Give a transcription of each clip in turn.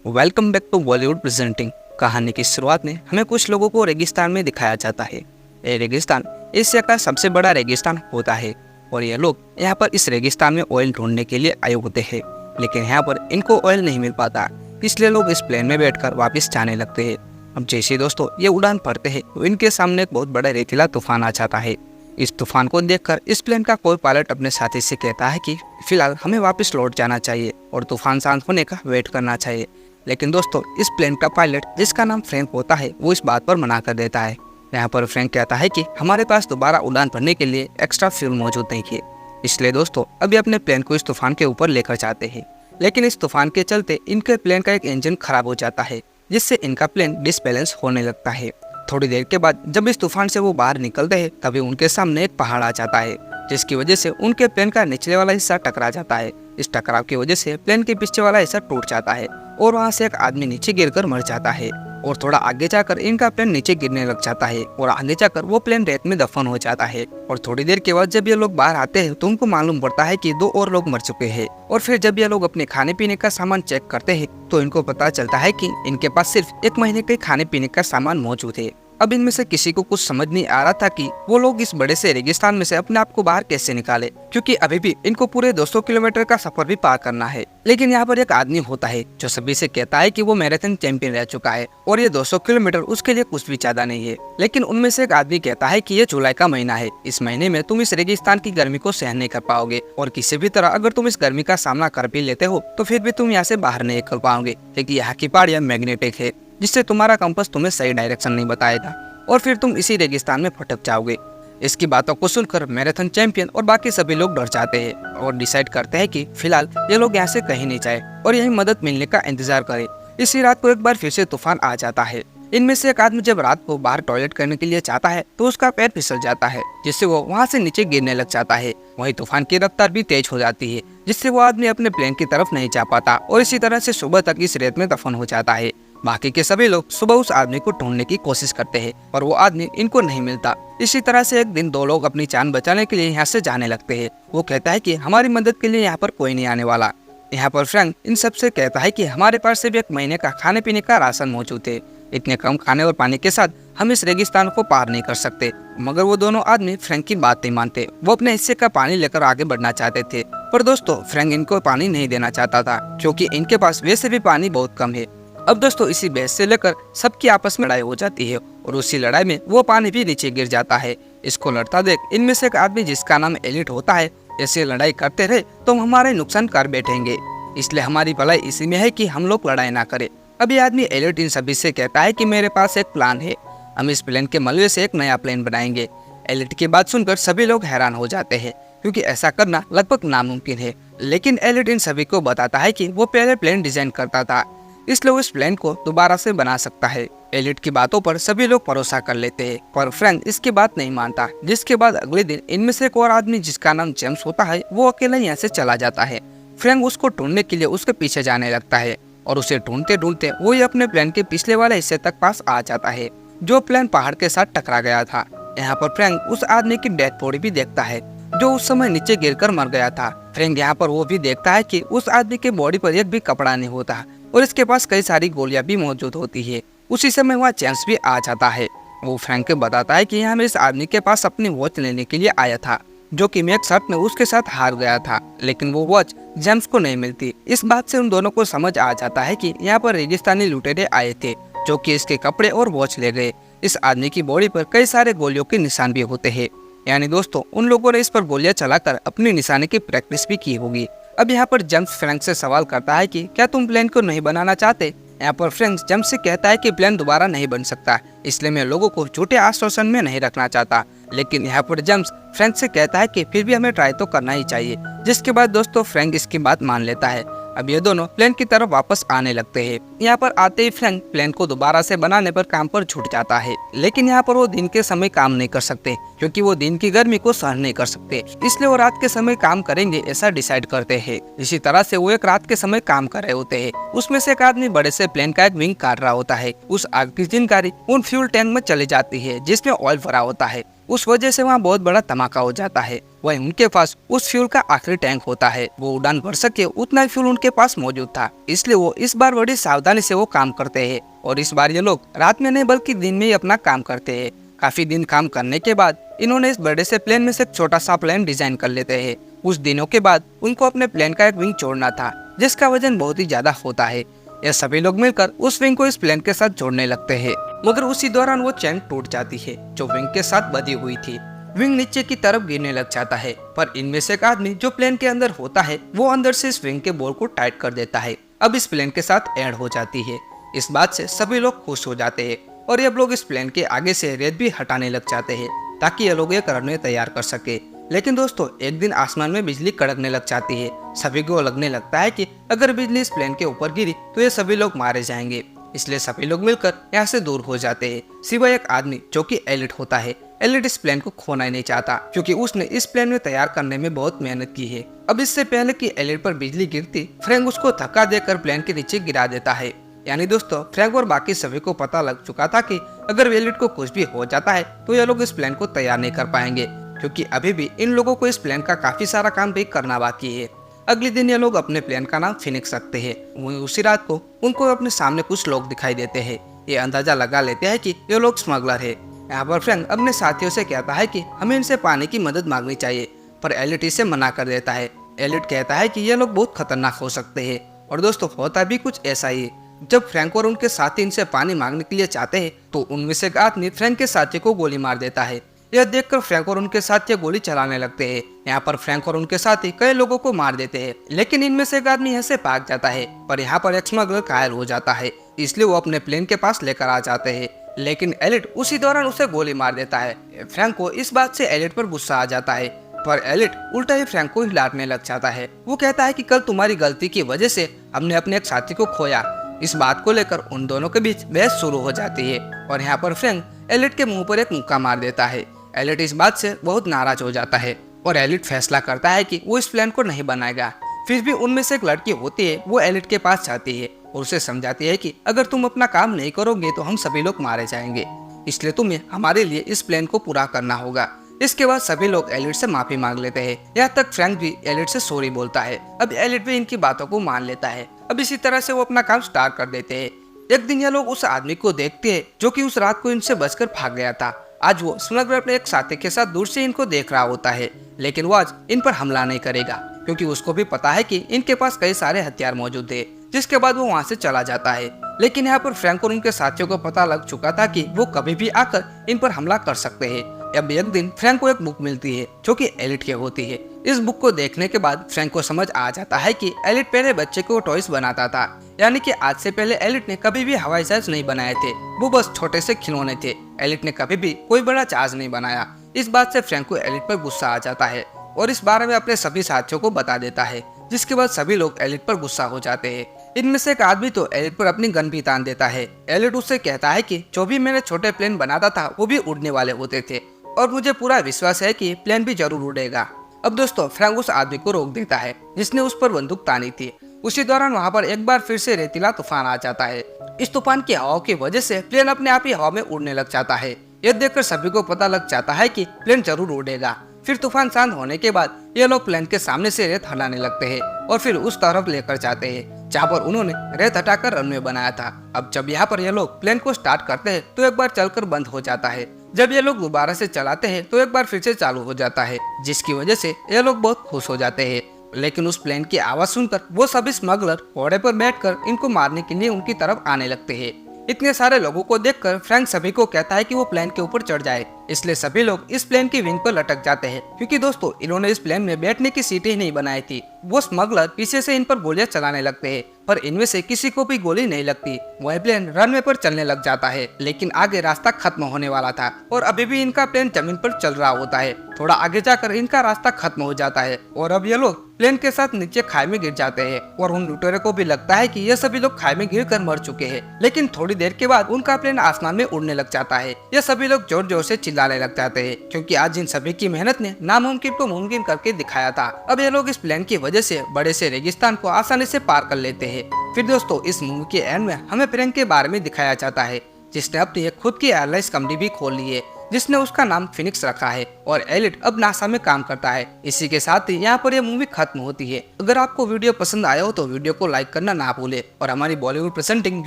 Welcome back to Bollywood presenting. कहानी की शुरुआत में हमें कुछ लोगों को रेगिस्तान में दिखाया जाता है। ये रेगिस्तान एशिया का सबसे बड़ा रेगिस्तान होता है और ये लोग यहाँ पर इस रेगिस्तान में ऑयल ढूंढने के लिए आए होते हैं, लेकिन यहाँ पर इनको ऑयल नहीं मिल पाता, इसलिए लोग इस प्लेन में बैठकर वापस जाने लगते हैं। अब जैसे दोस्तों ये उड़ान भरते हैं तो इनके सामने एक बहुत बड़ा रेतीला तूफान आ जाता है। इस तूफान को देखकर इस प्लेन का कोई पायलट अपने साथी से कहता है कि फिलहाल हमें वापस लौट जाना चाहिए और तूफान शांत होने का वेट करना चाहिए। लेकिन दोस्तों इस प्लेन का पायलट, जिसका नाम फ्रैंक होता है, वो इस बात पर मना कर देता है। यहाँ पर फ्रैंक कहता है कि हमारे पास दोबारा उड़ान भरने के लिए एक्स्ट्रा फ्यूल मौजूद नहीं है, इसलिए दोस्तों अभी अपने प्लेन को इस तूफान के ऊपर लेकर जाते हैं। लेकिन इस तूफान के चलते इनके प्लेन का एक इंजन खराब हो जाता है, जिससे इनका प्लेन डिसबैलेंस होने लगता है। थोड़ी देर के बाद जब इस तूफान से वो बाहर निकलते हैं तभी उनके सामने एक पहाड़ आ जाता है, जिसकी वजह से उनके प्लेन का निचले वाला हिस्सा टकरा जाता है। इस टकराव की वजह से प्लेन के पीछे वाला हिस्सा टूट जाता है और वहां से एक आदमी नीचे गिरकर मर जाता है। और थोड़ा आगे जाकर इनका प्लेन नीचे गिरने लग जाता है और आगे जाकर वो प्लेन रेत में दफन हो जाता है। और थोड़ी देर के बाद जब ये लोग बाहर आते हैं तो उनको मालूम पड़ता है कि 2 और लोग मर चुके हैं। और फिर जब ये लोग अपने खाने पीने का सामान चेक करते हैं तो इनको पता चलता है कि इनके पास सिर्फ 1 महीने के खाने पीने का सामान मौजूद है। अब इनमें से किसी को कुछ समझ नहीं आ रहा था कि वो लोग इस बड़े से रेगिस्तान में से अपने आप को बाहर कैसे निकाले, क्योंकि अभी भी इनको पूरे 200 किलोमीटर का सफर भी पार करना है। लेकिन यहाँ पर एक आदमी होता है जो सभी से कहता है कि वो मैराथन चैंपियन रह चुका है और ये 200 किलोमीटर उसके लिए कुछ भी ज्यादा नहीं है। लेकिन उनमें से एक आदमी कहता है कि ये जुलाई का महीना है, इस महीने में तुम इस रेगिस्तान की गर्मी को सहन नहीं कर पाओगे और किसी भी तरह अगर तुम इस गर्मी का सामना कर भी लेते हो तो फिर भी तुम यहाँ से बाहर नहीं निकल पाओगे, क्योंकि यहाँ की पहाड़ियाँ मैग्नेटिक है, जिससे तुम्हारा कंपास तुम्हें सही डायरेक्शन नहीं बताएगा और फिर तुम इसी रेगिस्तान में भटक जाओगे। इसकी बातों को सुनकर मैराथन चैंपियन और बाकी सभी लोग डर जाते हैं और डिसाइड करते हैं कि फिलहाल ये लोग यहाँ से कहीं नहीं जाए और यही मदद मिलने का इंतजार करें। इसी रात को एक बार फिर से तूफान आ जाता है। इनमें से एक आदमी जब रात को बाहर टॉयलेट करने के लिए जाता है तो उसका पैर फिसल जाता है, जिससे वो वहाँ से नीचे गिरने लग जाता है। वहीं तूफान की रफ्तार भी तेज हो जाती है, जिससे वो आदमी अपने प्लेन की तरफ नहीं जा पाता और इसी तरह से सुबह तक इस रेत में दफन हो जाता है। बाकी के सभी लोग सुबह उस आदमी को ढूंढने की कोशिश करते हैं पर वो आदमी इनको नहीं मिलता। इसी तरह से एक दिन 2 लोग अपनी जान बचाने के लिए यहाँ से जाने लगते हैं। वो कहता है कि हमारी मदद के लिए यहाँ पर कोई नहीं आने वाला। यहाँ पर फ्रैंक इन सब से कहता है कि हमारे पास सिर्फ 1 महीने का खाने पीने का राशन मौजूद है, इतने कम खाने और पानी के साथ हम इस रेगिस्तान को पार नहीं कर सकते। मगर वो दोनों आदमी फ्रैंक की बात नहीं मानते। वो अपने हिस्से का पानी लेकर आगे बढ़ना चाहते थे, पर दोस्तों फ्रैंक इनको पानी नहीं देना चाहता था, क्योंकि इनके पास वैसे भी पानी बहुत कम है। अब दोस्तों इसी बहस से लेकर सबकी आपस में लड़ाई हो जाती है और उसी लड़ाई में वो पानी भी नीचे गिर जाता है। इसको लड़ता देख इनमें से एक आदमी, जिसका नाम एलिट होता है, ऐसे लड़ाई करते रहे तो हम हमारे नुकसान कर बैठेंगे, इसलिए हमारी भलाई इसी में है कि हम लोग लड़ाई ना करें। अब ये आदमी एलिट इन सभी से कहता है कि मेरे पास एक प्लान है, हम इस प्लेन के मलबे से एक नया प्लेन बनाएंगे। एलिट की बात सुनकर सभी लोग हैरान हो जाते हैं, क्योंकि ऐसा करना लगभग नामुमकिन है। लेकिन एलिट इन सभी को बताता है कि वो पहले प्लेन डिजाइन करता था, इसलिए वो इस प्लेन को दोबारा से बना सकता है। एलिट की बातों पर सभी लोग भरोसा कर लेते हैं, पर फ्रैंक इसकी बात नहीं मानता। जिसके बाद अगले दिन इनमें से एक और आदमी, जिसका नाम जेम्स होता है, वो अकेला यहाँ से चला जाता है। फ्रैंक उसको ढूंढने के लिए उसके पीछे जाने लगता है और उसे ढूंढते ढूंढते वो अपने प्लेन के पिछले वाले हिस्से तक पास आ जाता है, जो प्लेन पहाड़ के साथ टकरा गया था। यहाँ पर फ्रैंक उस आदमी की डेड बॉडी भी देखता है, जो उस समय नीचे गिरकर मर गया था। फ्रैंक यहाँ पर वो भी देखता है कि उस आदमी के बॉडी पर एक भी कपड़ा नहीं होता और इसके पास कई सारी गोलियां भी मौजूद होती है। उसी समय वहाँ जेम्स भी आ जाता है। वो फ्रैंक को बताता है कि यहाँ मैं इस आदमी के पास अपनी वॉच लेने के लिए आया था, जो कि मैं एक शर्त में उसके साथ हार गया था, लेकिन वो वॉच जेम्स को नहीं मिलती। इस बात से उन दोनों को समझ आ जाता है कि यहाँ पर रेगिस्तानी लुटेरे आए थे, जो कि इसके कपड़े और वॉच ले गए। इस आदमी की बॉडी पर कई सारे गोलियों के निशान भी होते हैं, यानी दोस्तों उन लोगों ने इस पर गोलियां चलाकर अपनी निशाने की प्रैक्टिस भी की होगी। अब यहाँ पर जेम्स फ्रैंक से सवाल करता है कि क्या तुम प्लेन को नहीं बनाना चाहते। यहाँ पर फ्रैंक जेम्स से कहता है कि प्लेन दोबारा नहीं बन सकता, इसलिए मैं लोगों को झूठे आश्वासन में नहीं रखना चाहता। लेकिन यहाँ पर जेम्स फ्रैंक से कहता है कि फिर भी हमें ट्राई तो करना ही चाहिए। जिसके बाद दोस्तों फ्रैंक इसकी बात मान लेता है। अब ये दोनों प्लेन की तरफ वापस आने लगते हैं। यहाँ पर आते ही फ्रैंक प्लेन को दोबारा से बनाने पर काम पर छूट जाता है, लेकिन यहाँ पर वो दिन के समय काम नहीं कर सकते, क्योंकि वो दिन की गर्मी को सहन नहीं कर सकते, इसलिए वो रात के समय काम करेंगे ऐसा डिसाइड करते हैं। इसी तरह से वो एक रात के समय काम कर रहे होते हैं। उसमें से एक आदमी बड़े से प्लेन का एक विंग काट रहा होता है। उस आग की चिंगारी उन फ्यूल टैंक में चली जाती है, जिसमें ऑयल भरा होता है। उस वजह से वहाँ बहुत बड़ा धमाका हो जाता है। वहीं उनके पास उस फ्यूल का आखिरी टैंक होता है, वो उड़ान भर सके उतना ही फ्यूल उनके पास मौजूद था, इसलिए वो इस बार बड़ी सावधानी से वो काम करते हैं। और इस बार ये लोग रात में नहीं बल्कि दिन में ही अपना काम करते हैं। काफी दिन काम करने के बाद इन्होंने इस बड़े से प्लेन में से एक छोटा सा प्लेन डिजाइन कर लेते हैं। कुछ दिनों के बाद उनको अपने प्लेन का एक विंग छोड़ना था, जिसका वजन बहुत ही ज्यादा होता है। यह सभी लोग मिलकर उस विंग को इस प्लेन के साथ जोड़ने लगते हैं, मगर उसी दौरान वो चैन टूट जाती है जो विंग के साथ बंधी हुई थी। विंग नीचे की तरफ गिरने लग जाता है, पर इनमें से एक आदमी जो प्लेन के अंदर होता है वो अंदर से इस विंग के बोल को टाइट कर देता है। अब इस प्लेन के साथ ऐड हो जाती है। इस बात से सभी लोग खुश हो जाते हैं और ये लोग इस प्लेन के आगे से रेत भी हटाने लग जाते हैं ताकि ये लोग एक रनवे तैयार कर सके। लेकिन दोस्तों, एक दिन आसमान में बिजली कड़कने लग जाती है। सभी को लगने लगता है कि अगर बिजली इस प्लेन के ऊपर गिरी तो ये सभी लोग मारे जाएंगे, इसलिए सभी लोग मिलकर यहाँ से दूर हो जाते हैं, सिवाय एक आदमी जो कि एलिट होता है। एलिट इस प्लेन को खोना ही नहीं चाहता क्योंकि उसने इस प्लेन में तैयार करने में बहुत मेहनत की है। अब इससे पहले कि एलिट पर बिजली गिरती, फ्रैंक उसको धक्का देकर प्लेन के नीचे गिरा देता है। यानी दोस्तों, फ्रैंक और बाकी सभी को पता लग चुका था कि अगर एलिट को कुछ भी हो जाता है तो ये लोग इस प्लेन को तैयार नहीं कर पाएंगे, क्योंकि अभी भी इन लोगों को इस प्लेन का काफी सारा काम भी करना बाकी है। अगले दिन ये लोग अपने प्लेन का नाम फिनिक्स रखते हैं। वहीं उसी रात को उनको अपने सामने कुछ लोग दिखाई देते हैं। ये अंदाजा लगा लेते हैं कि ये लोग स्मगलर है। यहाँ पर फ्रैंक अपने साथियों से कहता है कि हमें इनसे पानी की मदद मांगनी चाहिए, पर एलिट इसे मना कर देता है। एलिट कहता है कि ये लोग बहुत खतरनाक हो सकते हैं। और दोस्तों, होता भी कुछ ऐसा ही है। जब फ्रैंक और उनके साथी इनसे पानी मांगने के लिए चाहते हैं तो उनमें से एक आदमी फ्रैंक के साथी को गोली मार देता है। यह देखकर फ्रैंक और उनके साथी गोली चलाने लगते हैं। यहाँ पर फ्रैंक और उनके साथी कई लोगों को मार देते हैं, लेकिन इनमें से एक आदमी यहाँ से भाग जाता है। पर यहाँ पर एक स्मगलर घायल हो जाता है, इसलिए वो अपने प्लेन के पास लेकर आ जाते हैं। लेकिन एलिट उसी दौरान उसे गोली मार देता है। फ्रैंक को इस बात से एलिट पर गुस्सा आ जाता है, पर एलिट उल्टा ही फ्रैंक को हिलाने लग जाता है। वो कहता है कि कल तुम्हारी गलती की वजह से हमने अपने एक साथी को खोया। इस बात को लेकर उन दोनों के बीच बहस शुरू हो जाती है और यहाँ पर फ्रैंक एलिट के मुंह पर एक मुक्का मार देता है। एलिट इस बात से बहुत नाराज हो जाता है और एलिट फैसला करता है कि वो इस प्लान को नहीं बनाएगा। फिर भी उनमें से एक लड़की होती है, वो एलिट के पास जाती है और उसे समझाती है कि अगर तुम अपना काम नहीं करोगे तो हम सभी लोग मारे जाएंगे, इसलिए तुम्हें हमारे लिए इस प्लान को पूरा करना होगा। इसके बाद सभी लोग एलिट से माफी मांग लेते हैं। यहाँ तक फ्रैंक भी एलिट से सॉरी बोलता है। अब एलिट भी इनकी बातों को मान लेता है। अब इसी तरह से वो अपना काम स्टार्ट कर देते हैं। एक दिन ये लोग उस आदमी को देखते हैं जो कि उस रात को इनसे बचकर भाग गया था। आज वो स्मगलर अपने एक साथी के साथ दूर से इनको देख रहा होता है, लेकिन वो आज इन पर हमला नहीं करेगा क्योंकि उसको भी पता है कि इनके पास कई सारे हथियार मौजूद है। जिसके बाद वो वहाँ से चला जाता है। लेकिन यहाँ पर फ्रैंक और उनके साथियों को पता लग चुका था कि वो कभी भी आकर इन पर हमला कर सकते हैं। अब एक दिन फ्रैंक को एक बुक मिलती है जो कि एलिट की होती है। इस बुक को देखने के बाद फ्रैंक को समझ आ जाता है कि एलिट पहले बच्चे को टॉयज बनाता था, यानी कि आज से पहले एलिट ने कभी भी हवाई जहाज नहीं बनाए थे, वो बस छोटे से खिलौने थे। एलिट ने कभी भी कोई बड़ा जहाज नहीं बनाया। इस बात से फ्रैंक को एलिट पर गुस्सा आ जाता है और इस बारे में अपने सभी साथियों को बता देता है, जिसके बाद सभी लोग एलिट पर गुस्सा हो जाते हैं। इनमें से एक आदमी तो एलिट पर अपनी गन भी तान देता है। एलिट उससे कहता है कि जो भी मैंने छोटे प्लेन बनाता था वो भी उड़ने वाले होते थे और मुझे पूरा विश्वास है कि प्लेन भी जरूर उड़ेगा। अब दोस्तों, फ्रैंक उस आदमी को रोक देता है जिसने उस पर बंदूक तानी थी। उसी दौरान वहाँ पर एक बार फिर से रेतीला तूफान आ जाता है। इस तूफान की हवाओं की वजह से प्लेन अपने आप ही हवा में उड़ने लग जाता है। यह देखकर सभी को पता लग जाता है कि प्लेन जरूर उड़ेगा। फिर तूफान शांत होने के बाद ये लोग प्लेन के सामने से रेत हटाने लगते हैं और फिर उस तरफ लेकर जाते हैं जहाँ पर उन्होंने रेत हटाकर रनवे बनाया था। अब जब यहाँ पर ये लोग प्लेन को स्टार्ट करते हैं तो एक बार चलकर बंद हो जाता है। जब ये लोग दोबारा से चलाते हैं तो एक बार फिर से चालू हो जाता है, जिसकी वजह से ये लोग बहुत खुश हो जाते हैं। लेकिन उस प्लेन की आवाज सुनकर वो सभी स्मगलर घोड़े पर बैठकर इनको मारने के लिए उनकी तरफ आने लगते हैं। इतने सारे लोगों को देखकर फ्रैंक सभी को कहता है कि वो प्लेन के ऊपर चढ़ जाए, इसलिए सभी लोग इस प्लेन की विंग पर लटक जाते हैं क्योंकि दोस्तों इन्होंने इस प्लेन में बैठने की सीटें ही नहीं बनाई थी। वो स्मगलर पीछे से इन पर गोलियां चलाने लगते हैं, पर इनमें से किसी को भी गोली नहीं लगती। वह प्लेन रनवे पर चलने लग जाता है, लेकिन आगे रास्ता खत्म होने वाला था और अभी भी इनका प्लेन जमीन पर चल रहा होता है। थोड़ा आगे जाकर इनका रास्ता खत्म हो जाता है और अब ये लोग प्लेन के साथ नीचे खाई में गिर जाते हैं और उन लुटेरों को भी लगता है कि ये सभी लोग खाई में गिरकर मर चुके हैं। लेकिन थोड़ी देर के बाद उनका प्लेन आसमान में उड़ने लग जाता है। ये सभी लोग जोर जोर से चिल्लाने लग जाते हैं क्योंकि आज इन सभी की मेहनत ने नामुमकिन को मुमकिन करके दिखाया था। अब ये लोग इस प्लेन की वजह से बड़े से रेगिस्तान को आसानी से पार कर लेते हैं। फिर दोस्तों, इस मूवी के एंड में हमें फ्रैंक के बारे में दिखाया जाता है जिसने अपनी खुद की एयरलाइंस कंपनी भी खोल ली है। जिसने उसका नाम फिनिक्स रखा है और एलिट अब नासा में काम करता है। इसी के साथ ही यहाँ पर यह मूवी खत्म होती है। अगर आपको वीडियो पसंद आया हो तो वीडियो को लाइक करना ना भूले और हमारी बॉलीवुड प्रेजेंटिंग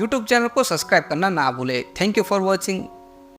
यूट्यूब चैनल को सब्सक्राइब करना ना भूले। Thank you for watching.